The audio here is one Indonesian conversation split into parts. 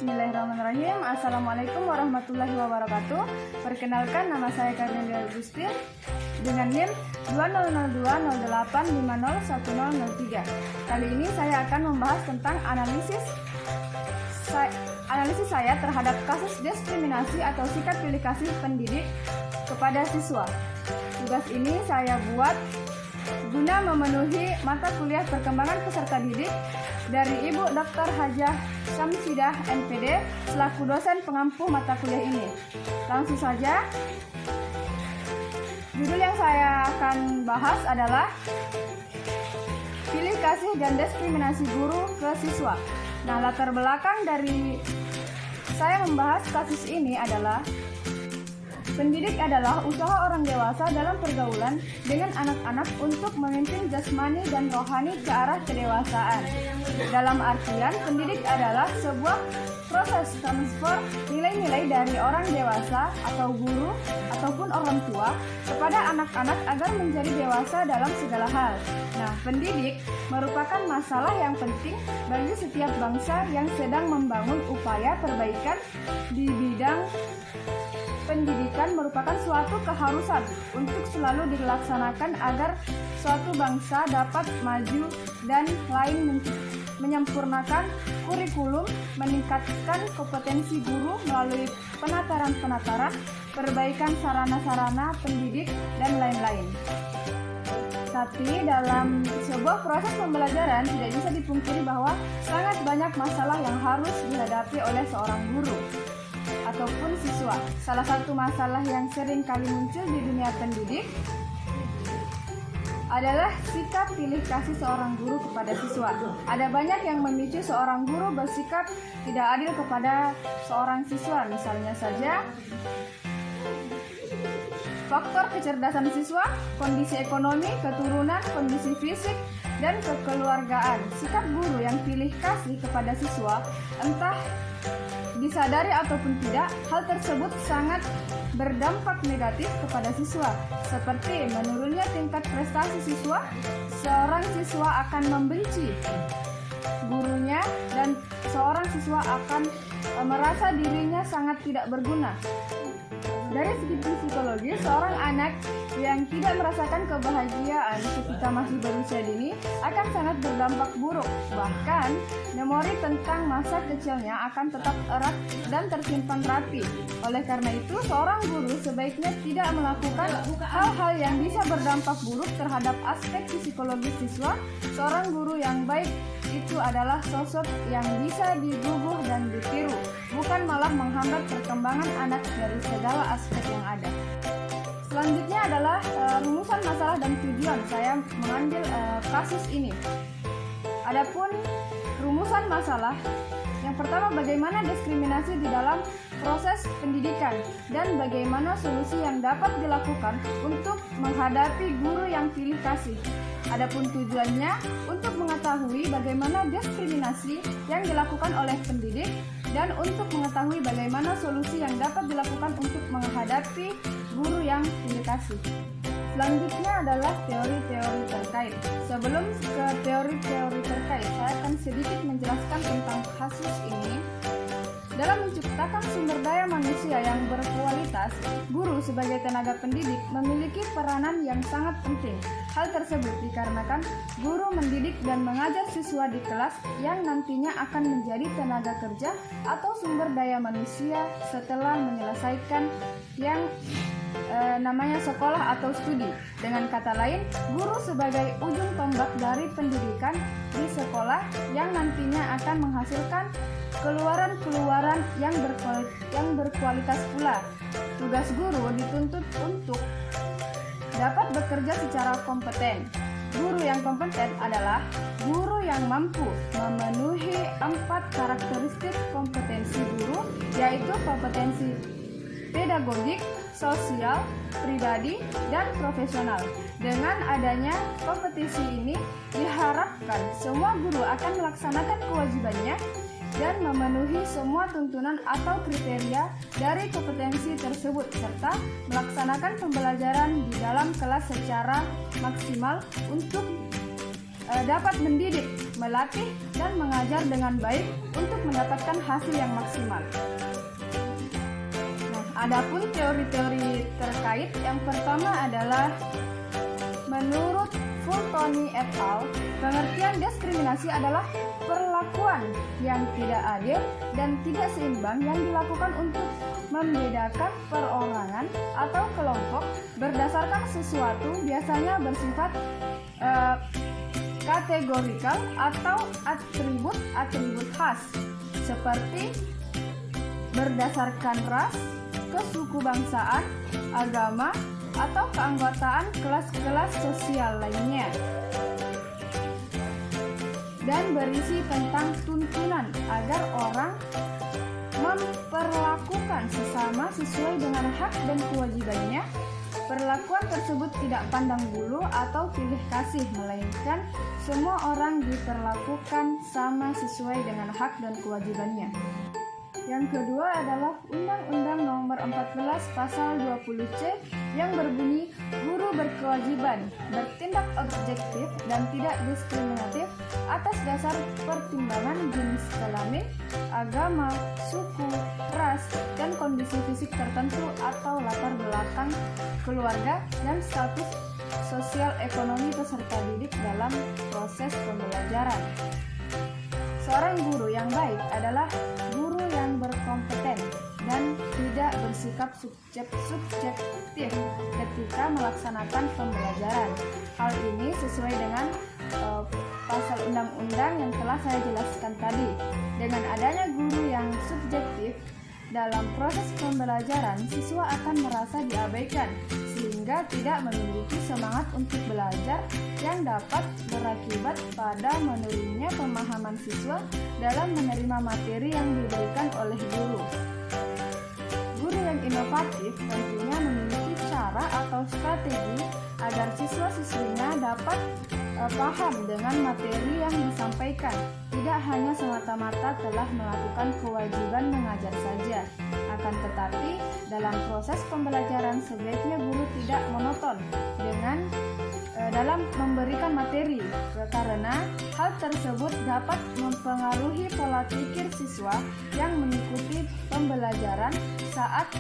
Bismillahirrahmanirrahim. Assalamualaikum warahmatullahi wabarakatuh. Perkenalkan, nama saya Karnelia Agustin dengan NIM 202208501003. Kali ini saya akan membahas tentang analisis saya terhadap kasus diskriminasi atau sikap pilih kasih pendidik kepada siswa. Tugas ini saya buat guna memenuhi mata kuliah perkembangan peserta didik dari Ibu Dr. Hajah Syamsidah NPD selaku dosen pengampu mata kuliah ini. Langsung saja, judul yang saya akan bahas adalah pilih kasih dan diskriminasi guru ke siswa. Nah, latar belakang dari saya membahas kasus ini adalah pendidik adalah usaha orang dewasa dalam pergaulan dengan anak-anak untuk memimpin jasmani dan rohani ke arah kedewasaan. Dalam artian, pendidik adalah sebuah proses transfer nilai-nilai dari orang dewasa atau guru ataupun orang tua kepada anak-anak agar menjadi dewasa dalam segala hal. Nah, pendidik merupakan masalah yang penting bagi setiap bangsa yang sedang membangun upaya perbaikan di bidang pendidikan. Merupakan suatu keharusan untuk selalu dilaksanakan agar suatu bangsa dapat maju dan lain menyempurnakan kurikulum, meningkatkan kompetensi guru melalui penataran, perbaikan sarana-sarana pendidik, dan lain-lain. Tapi dalam sebuah proses pembelajaran tidak bisa dipungkiri bahwa sangat banyak masalah yang harus dihadapi oleh seorang guru ataupun siswa. Salah satu masalah yang sering kali muncul di dunia pendidik adalah sikap pilih kasih seorang guru kepada siswa. Ada banyak yang memicu seorang guru bersikap tidak adil kepada seorang siswa. Misalnya saja, faktor kecerdasan siswa, kondisi ekonomi, keturunan, kondisi fisik, dan kekeluargaan. Sikap guru yang pilih kasih kepada siswa, entah disadari ataupun tidak, hal tersebut sangat berdampak negatif kepada siswa, seperti menurunnya tingkat prestasi siswa. Seorang siswa akan membenci gurunya dan seorang siswa akan merasa dirinya sangat tidak berguna. Dari segi psikologi, seorang anak yang tidak merasakan kebahagiaan ketika masih berusia dini akan sangat berdampak buruk. Bahkan, memori tentang masa kecilnya akan tetap erat dan tersimpan rapi. Oleh karena itu, seorang guru sebaiknya tidak melakukan hal-hal yang bisa berdampak buruk terhadap aspek psikologis siswa. Seorang guru yang baik itu adalah sosok yang bisa diguguh dan ditiru, bukan malah menghambat perkembangan anak dari segala aspek yang ada. Selanjutnya adalah rumusan masalah dan tujuan. Saya mengambil kasus ini. Adapun rumusan masalah, yang pertama, bagaimana diskriminasi di dalam proses pendidikan dan bagaimana solusi yang dapat dilakukan untuk menghadapi guru yang pilih kasih. Adapun tujuannya untuk mengetahui bagaimana diskriminasi yang dilakukan oleh pendidik dan untuk mengetahui bagaimana solusi yang dapat dilakukan untuk menghadapi guru yang pilih kasih. Selanjutnya adalah teori-teori terkait. Sebelum ke teori-teori terkait, saya akan sedikit menjelaskan tentang kasus ini. Dalam menciptakan sumber daya manusia yang berkualitas, guru sebagai tenaga pendidik memiliki peranan yang sangat penting. Hal tersebut dikarenakan guru mendidik dan mengajar siswa di kelas yang nantinya akan menjadi tenaga kerja atau sumber daya manusia setelah menyelesaikan yang namanya sekolah atau studi. Dengan kata lain, guru sebagai ujung tombak dari pendidikan di sekolah yang nantinya akan menghasilkan keluaran-keluaran yang berkualitas pula. Tugas guru dituntut untuk dapat bekerja secara kompeten. Guru yang kompeten adalah guru yang mampu memenuhi 4 karakteristik kompetensi guru, yaitu kompetensi pedagogik, sosial, pribadi, dan profesional. Dengan adanya kompetisi ini, diharapkan semua guru akan melaksanakan kewajibannya dan memenuhi semua tuntunan atau kriteria dari kompetensi tersebut, serta melaksanakan pembelajaran di dalam kelas secara maksimal untuk dapat mendidik, melatih, dan mengajar dengan baik untuk mendapatkan hasil yang maksimal. Nah, adapun teori-teori terkait, yang pertama adalah menurut Fultoni et al., pengertian diskriminasi adalah perlakuan yang tidak adil dan tidak seimbang yang dilakukan untuk membedakan perorangan atau kelompok berdasarkan sesuatu, biasanya bersifat kategorikal atau atribut khas, seperti berdasarkan ras, kesukubangsaan, agama, atau keanggotaan kelas-kelas sosial lainnya, dan berisi tentang tuntunan agar orang memperlakukan sesama sesuai dengan hak dan kewajibannya. Perlakuan tersebut tidak pandang bulu atau pilih kasih, melainkan semua orang diperlakukan sama sesuai dengan hak dan kewajibannya. Yang kedua adalah Undang-Undang Nomor 14 Pasal 20C yang berbunyi, guru berkewajiban bertindak objektif dan tidak diskriminatif atas dasar pertimbangan jenis kelamin, agama, suku, ras, dan kondisi fisik tertentu atau latar belakang keluarga dan status sosial ekonomi peserta didik dalam proses pembelajaran. Seorang guru yang baik adalah guru yang berkompeten dan tidak bersikap subjektif ketika melaksanakan pembelajaran. Hal ini sesuai dengan pasal undang-undang yang telah saya jelaskan tadi. Dengan adanya guru yang subjektif dalam proses pembelajaran, siswa akan merasa diabaikan sehingga tidak memiliki semangat untuk belajar yang dapat berakibat pada menurunnya pemahaman siswa dalam menerima materi yang diberikan oleh guru. Guru yang inovatif tentunya memiliki cara atau strategi agar siswa-siswinya dapat paham dengan materi yang disampaikan, tidak hanya semata-mata telah melakukan kewajiban mengajar saja. Akan tetapi, dalam proses pembelajaran sebaiknya guru tidak monoton dalam memberikan materi, karena hal tersebut dapat mempengaruhi pola pikir siswa yang mengikuti pembelajaran. Saat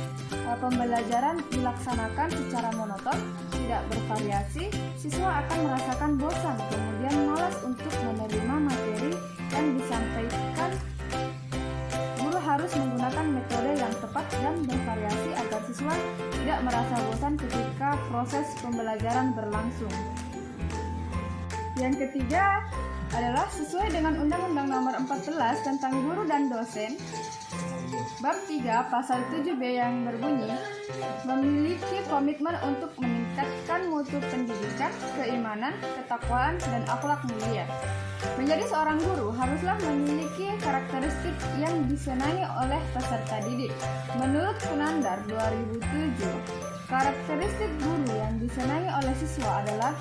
pembelajaran dilaksanakan secara monoton, tidak bervariasi, siswa akan merasakan bosan, kemudian malas untuk menerima materi yang disampaikan. Guru harus menggunakan metode yang tepat dan bervariasi agar siswa tidak merasa bosan ketika proses pembelajaran berlangsung. Yang ketiga adalah sesuai dengan Undang-Undang Nomor 14 tentang Guru dan Dosen, Bab 3 Pasal 7B yang berbunyi, memiliki komitmen untuk meningkatkan mutu pendidikan, keimanan, ketakwaan, dan akhlak mulia. Menjadi seorang guru haruslah memiliki karakteristik yang disenangi oleh peserta didik. Menurut Kunandar 2007, karakteristik guru yang disenangi oleh siswa adalah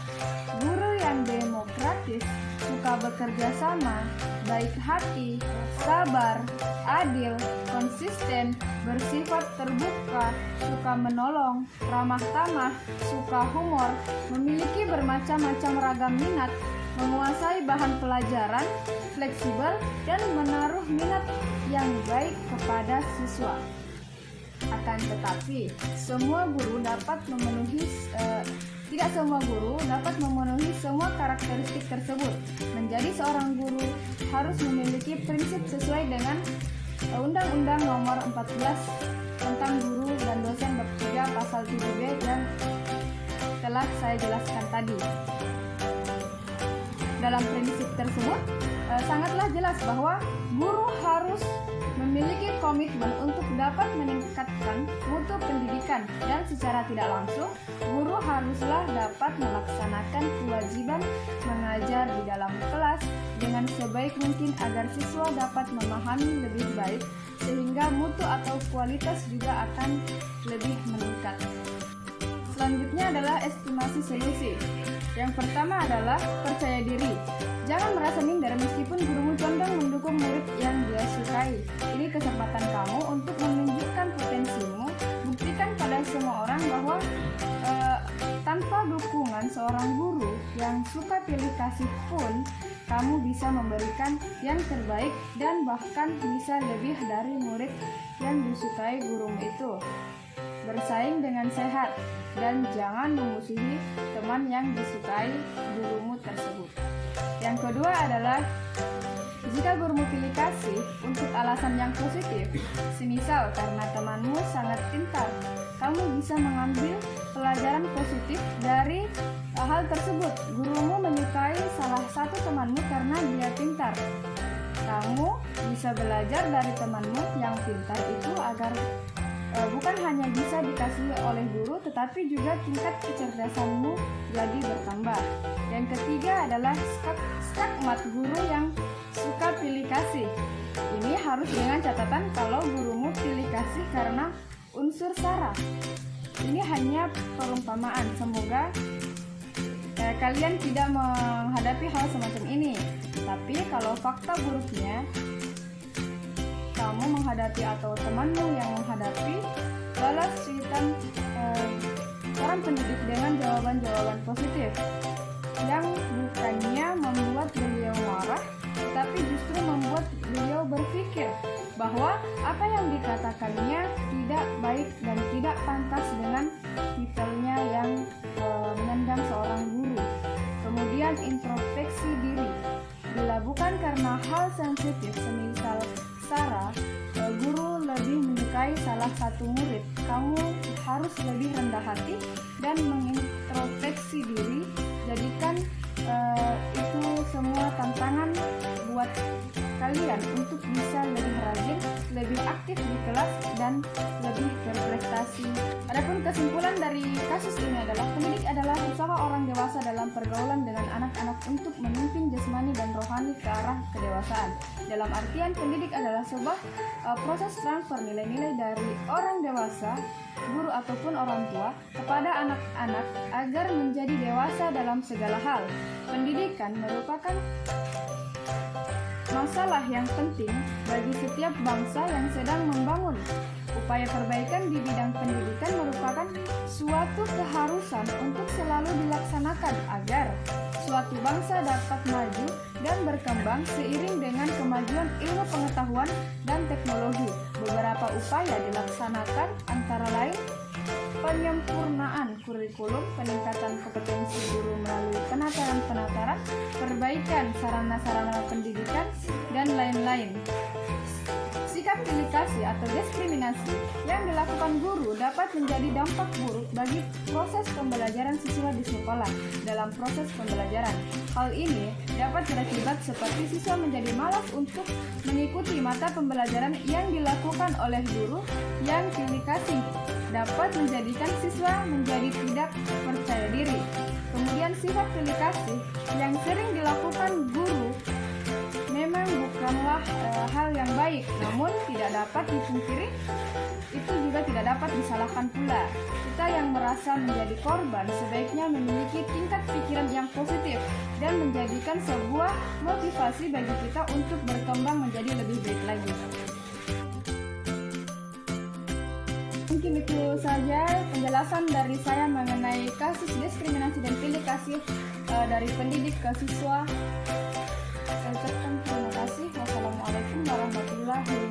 guru yang demokratis, suka bekerja sama, baik hati, sabar, adil, konsisten, bersifat terbuka, suka menolong, ramah tamah, suka humor, memiliki bermacam-macam ragam minat, menguasai bahan pelajaran, fleksibel, dan menaruh minat yang baik kepada siswa. Akan tetapi, tidak semua guru dapat memenuhi semua karakteristik tersebut. Menjadi seorang guru harus memiliki prinsip sesuai dengan Undang-Undang Nomor 14 tentang Guru dan Dosen Bab 3 Pasal 7B yang telah saya jelaskan tadi. Dalam prinsip tersebut, sangatlah jelas bahwa guru harus memiliki komitmen untuk dapat meningkatkan mutu pendidikan, dan secara tidak langsung, guru haruslah dapat melaksanakan kewajiban mengajar di dalam kelas dengan sebaik mungkin agar siswa dapat memahami lebih baik, sehingga mutu atau kualitas juga akan lebih meningkat. Selanjutnya adalah estimasi solusi. Yang pertama adalah percaya diri. Jangan merasa minder meskipun gurumu condong mendukung murid yang dia sukai. Ini kesempatan kamu untuk menunjukkan potensimu. Buktikan pada semua orang bahwa tanpa dukungan seorang guru, yang suka pilih kasih pun, kamu bisa memberikan yang terbaik dan bahkan bisa lebih dari murid yang disukai gurumu itu. Bersaing dengan sehat dan jangan memusuhi teman yang disukai gurumu tersebut. Yang kedua adalah jika gurumu pilih kasih untuk alasan yang positif, semisal karena temanmu sangat pintar, kamu bisa mengambil pelajaran positif dari hal tersebut. Gurumu menyukai salah satu temanmu karena dia pintar. Kamu bisa belajar dari temanmu yang pintar itu agar bukan hanya bisa dikasihi oleh guru, tetapi juga tingkat kecerdasanmu jadi bertambah. Yang ketiga adalah skakmat guru yang suka pilih kasih. Ini harus dengan catatan kalau gurumu pilih kasih karena unsur sara. Ini hanya perumpamaan. Semoga kalian tidak menghadapi hal semacam ini. Tapi kalau fakta buruknya kamu menghadapi atau temanmu yang menghadapi, balas cuitan orang pendidik dengan jawaban-jawaban positif yang bukannya membuat beliau marah, tetapi justru membuat beliau berpikir bahwa apa yang dikatakannya tidak baik dan tidak pantas dengan titelnya yang menendang seorang guru. Kemudian introspeksi diri. Bila bukan karena hal sensitif semisal sara, guru lebih menyukai salah satu murid, kamu harus lebih rendah hati dan mengintrospeksi diri. Jadikan itu semua tantangan buat kalian untuk bisa lebih rajin, lebih aktif di kelas, dan lebih berprestasi. Adapun kesimpulan dari kasus ini adalah pendidik adalah usaha orang dewasa dalam pergaulan dengan anak-anak untuk memimpin jasmani dan rohani ke arah kedewasaan. Dalam artian pendidik adalah sebuah proses transfer nilai-nilai dari orang dewasa, guru ataupun orang tua kepada anak-anak agar menjadi dewasa dalam segala hal. Pendidikan merupakan masalah yang penting bagi setiap bangsa yang sedang membangun. Upaya perbaikan di bidang pendidikan merupakan suatu keharusan untuk selalu dilaksanakan agar suatu bangsa dapat maju dan berkembang seiring dengan kemajuan ilmu pengetahuan dan teknologi. Beberapa upaya dilaksanakan antara lain penyempurnaan kurikulum, peningkatan kompetensi guru melalui penataran, perbaikan sarana-sarana pendidikan, dan lain-lain. Sikap pilih kasih atau diskriminasi yang dilakukan guru dapat menjadi dampak buruk bagi proses pembelajaran siswa di sekolah. Dalam proses pembelajaran, hal ini dapat berakibat seperti siswa menjadi malas untuk mengikuti mata pembelajaran yang dilakukan oleh guru yang pilih kasih, dapat menjadikan siswa menjadi tidak percaya diri. Kemudian sifat pilih kasih yang sering dilakukan guru memang bukanlah hal yang baik, namun tidak dapat dipungkiri, itu juga tidak dapat disalahkan pula. Kita yang merasa menjadi korban sebaiknya memiliki tingkat pikiran yang positif dan menjadikan sebuah motivasi bagi kita untuk berkembang menjadi lebih baik lagi. Mungkin itu saja penjelasan dari saya mengenai kasus diskriminasi dan pilih kasih dari pendidik ke siswa. Saya ucapkan terima kasih. Wassalamualaikum warahmatullahi wabarakatuh.